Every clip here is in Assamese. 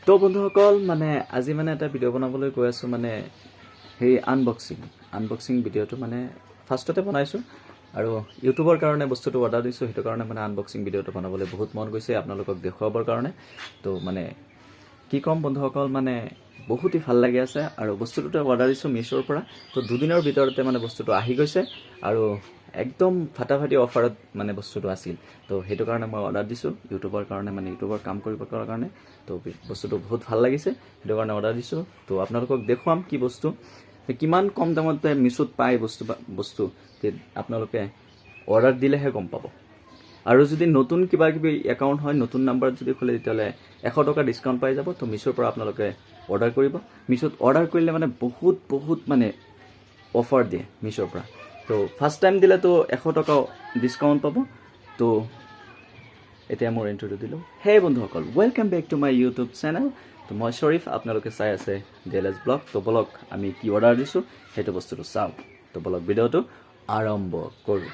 তো বন্ধুসকল মানে আজি মানে এটা ভিডিও বনাবলৈ গৈ আছো মানে হেৰি আনবক্সিং ভিডিওটো মানে ফাৰ্ষ্টতে বনাইছো আৰু ইউটিউবৰ কাৰণে বস্তুটো অৰ্ডাৰ দিছো হেতু কাৰণে মানে আনবক্সিং ভিডিওটো বনাবলৈ বহুত মন গৈছে আপোনালোকক দেখুৱাবৰ কাৰণে তো মানে কি কম বন্ধুসকল মানে বহুতই ভাল লাগি আছে আৰু বস্তুটো অৰ্ডাৰ দিছো মিশোৰ পৰা তো দুদিনৰ ভিতৰতে মানে বস্তুটো আহি গৈছে আৰু একদম ফাটাফাটি অফাৰত মানে বস্তুটো আছিল তো হেতু কাৰণে মই অৰ্ডাৰ দিছো ইউটিউবৰ কাৰণে মানে ইউটিউবৰ কাম কৰিবৰ কাৰণে তো বস্তুটো বহুত ভাল লাগিছে হেতু কাৰণে অৰ্ডাৰ দিছো তো আপোনালোকক দেখুৱাম কি বস্তু কিমান কম দামত মিশোত পায় বস্তু আপোনালোকে অৰ্ডাৰ দিলেহে গম পাব আৰু যদি নতুন কিবা একাউন্ট হয় নতুন নাম্বাৰত যদি খোলে তেতিয়ালে 100 টকা ডিসকাউন্ট পাই যাব তো মিশোৰ পৰা আপোনালোকে অৰ্ডাৰ কৰিব মিশোত অৰ্ডাৰ কৰিলে মানে বহুত মানে অফাৰ দিয়ে মিশোৰ পৰা তো ফাৰ্স্ট টাইম দিলে তো 100 টকা ডিসকাউন্ট পাব তো এতিয়া মোৰ ইন্ট্ৰোটো দিলো হে বন্ধুসকল welcome back to my YouTube channel তো মই শৰীফ আপোনালোকে চাই আছে dlsvlogs ব্লগ তো বলক আমি কি অৰ্ডাৰ দিছো হেতু বস্তুটো চাও তো বলক ভিডিওটো আৰম্ভ কৰো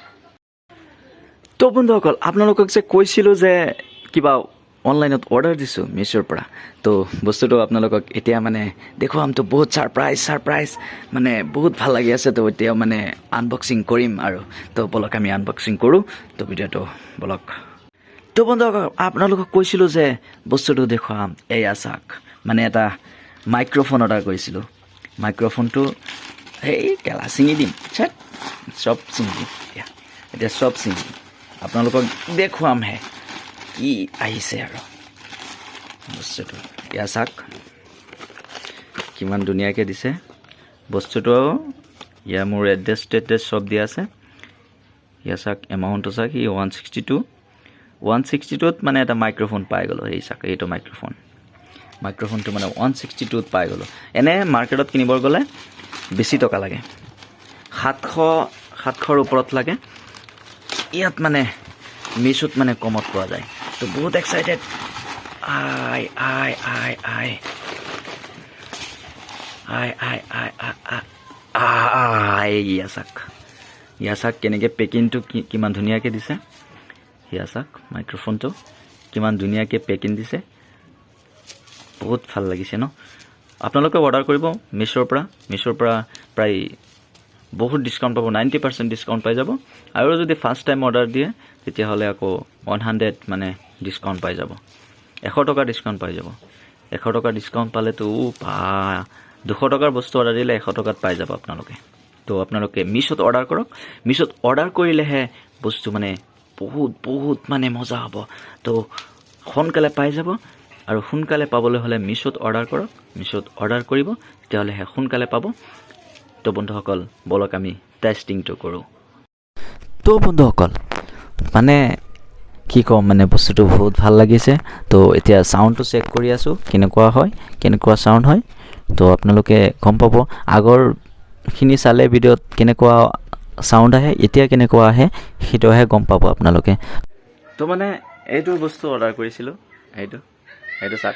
তো বন্ধুসকল আপোনালোকক যে কৈছিলো যে কিবা অনলাইনত অৰ্ডাৰ দিছো মিশোৰ পৰা তো বস্তুটো আপোনালোকক এতিয়া মানে দেখুৱাম তো বহুত সাৰপ্ৰাইজ মানে বহুত ভাল লাগি আছে তো এতিয়া মানে আনবক্সিং কৰিম আৰু তো বলক আমি আনবক্সিং কৰো তো ভিডিওটো বলক তো বন্ধুসকল আপোনালোকক কৈছিলো যে বস্তুটো দেখুৱাম এয়া চাক মানে এটা মাইক্ৰোফোন অৰ্ডাৰ কৰিছিলো মাইক্ৰোফোনটো এই কেলা চিঙি দিম সব চিঙি দিম এতিয়া সব চিঙি আপোনালোকক দেখুৱাম হে কি আহিছে আৰু বস্তুটো ইয়া চাক কিমান ধুনীয়াকৈ দিছে বস্তুটো ইয়া মোৰ এড্ৰেছ সব দিয়া আছে ইয়া চাক এমাউণ্টটো চাক ই 162 ত মানে এটা মাইক্ৰোফোন পাই গলো এই চাক এইটো মাইক্ৰোফোনটো মানে 162 ত পাই গলো এনে মাৰ্কেটত কিনিবৰ গলে বেছি টকা লাগে 700 ওপৰত লাগে ইয়াত মানে মিশোত মানে কমত পোৱা যায় তো বহুত এক্সাইটেড ইয়াসাক কেনেকৈ পেকিংটো কিমান ধুনীয়াকৈ দিছে ইয়াসাক মাইক্ৰোফোনটো কিমান ধুনীয়াকৈ পেকিং দিছে বহুত ভাল লাগিছে ন আপোনালোকে অৰ্ডাৰ কৰিব মিশোৰ পৰা প্ৰায় বহুত ডিসকাউন্ট পাব 90% ডিসকাউন্ট পাই যাব আৰু যদি ফাৰ্স্ট টাইম অৰ্ডাৰ দিয়ে তেতিয়া হলে আকৌ 100 মানে ডিসকাউন্ট পাই যাব 100 টকা ডিসকাউন্ট পাই যাব 100 টকা ডিসকাউন্ট পালে তো 200 টকাৰ বস্তু অৰ্ডাৰ দিলে 100 টকাত পাই যাব আপোনালোকে তো আপোনালোকে মিশোত অৰ্ডাৰ কৰক মিশোত অৰ্ডাৰ কৰিলেহে বস্তু মানে বহুত মানে মজা হ'ব তো সোনকালে পাই যাব আৰু সোনকালে পাবলৈ হলে মিশোত অৰ্ডাৰ কৰক মিশোত অৰ্ডাৰ কৰিব তেতিয়াহলে সোনকালে পাব তো বন্ধুসকল বলক আমি টেস্টিংটো কৰো তো বন্ধুসকল মানে কি কম মানে বস্তুটো বহুত ভাল লাগিছে তো এতিয়া সাউন্ডটো চেক কৰি আছো কেনেকুৱা সাউন্ড হয় তো আপোনালোকে গম পাব আগৰ খিনি চালে ভিডিওত কেনেকুৱা সাউন্ড আহে এতিয়া কেনেকুৱা আহে হিটোহে গম পাব আপোনালোকে তো মানে এইটো বস্তু অৰ্ডাৰ কৰিছিলো এইটো চাক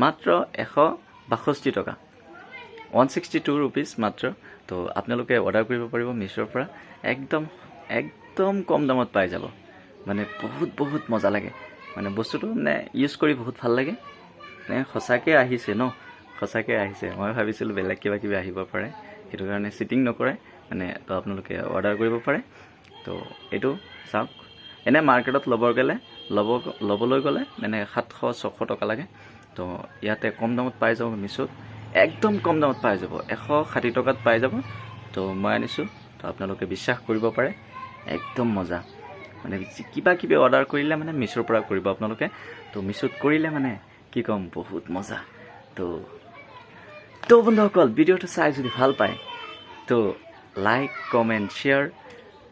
মাত্ৰ 162 টকা 162 rupees মাত্ৰ তো আপোনালোকে অৰ্ডাৰ কৰিব পাৰিব মিশোৰ পৰা একদম কম দামত পাই যাব মানে বহুত মজা লাগে মানে বস্তুটো মানে ইউজ কৰি বহুত ভাল লাগে মানে সঁচাকে আহিছে মই ভাবিছিলো বেলেগ কিবা আহিব পাৰে হেতু কাৰণে সিটিং নকৰে মানে তো আপোনালোকে অৰ্ডাৰ কৰিব পাৰে তো এইটো চাওক এনে মাৰ্কেটত লবলৈ গলে মানে 700-600 টকা লাগে তো ইয়াতে কম দামত পাই যাব মিশোত একদম কম দামত পাই যাব 160 টকাত পাই যাব তো মই আনিছো তো আপোনালোকে বিশ্বাস কৰিব পাৰে একদম মজা মানে কিবা অৰ্ডাৰ কৰিলে মানে মিশোৰ পৰা কৰিব আপোনালোকে তো মিশোত কৰিলে মানে কি কম বহুত মজা তো বন্ধুসকল ভিডিওটো চাই যদি ভাল পায় তো লাইক কমেন্ট শেয়াৰ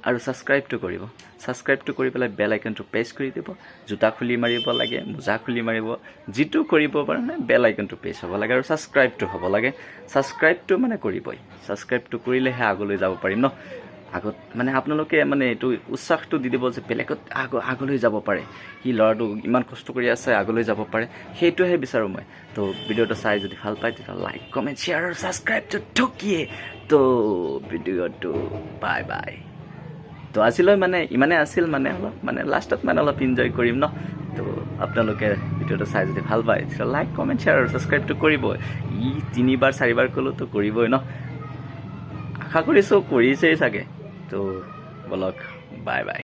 আৰু সাবস্ক্ৰাইবটো কৰিব সাবস্ক্ৰাইবটো কৰি পেলাই বেল আইকনটো প্ৰেছ কৰি দিব জোতা খুলি মাৰিব লাগে মোজা খুলি মাৰিব জিটো কৰিব পাৰে মানে বেল আইকনটো প্ৰেছ হ'ব লাগে আৰু সাবস্ক্ৰাইবটো হ'ব লাগে সাবস্ক্ৰাইবটো মানে কৰিবই সাবস্ক্ৰাইবটো কৰিলেহে আগলৈ যাব পাৰিম ন আগত মানে আপোনালোকে মানে এইটো উৎসাহটো দি দিব যে বেলেগত আগলৈ যাব পাৰে কি লৰাটো ইমান কষ্ট কৰি আছে আগলৈ যাব পাৰে সেইটোহে বিচাৰো মই তো ভিডিওটো চাই যদি ভাল পায় তেতিয়া লাইক কমেন্ট শেয়াৰ আৰু সাবস্ক্ৰাইবটো ঠকিয়ে তো ভিডিওটো বাই তো আজিলৈ মানে ইমানে আছিল মানে অলপ মানে লাষ্টত মানে অলপ এনজয় কৰিম ন তো আপোনালোকে ভিডিঅ'টো চাই যদি ভাল পায় তেতিয়া লাইক কমেণ্ট শ্বেয়াৰ আৰু ছাবস্ক্ৰাইবটো কৰিব ই 3বাৰ 4বাৰ ক'লেতো কৰিবই ন আশা কৰিছোঁ কৰিছেই চাগে তো বলক বাই বাই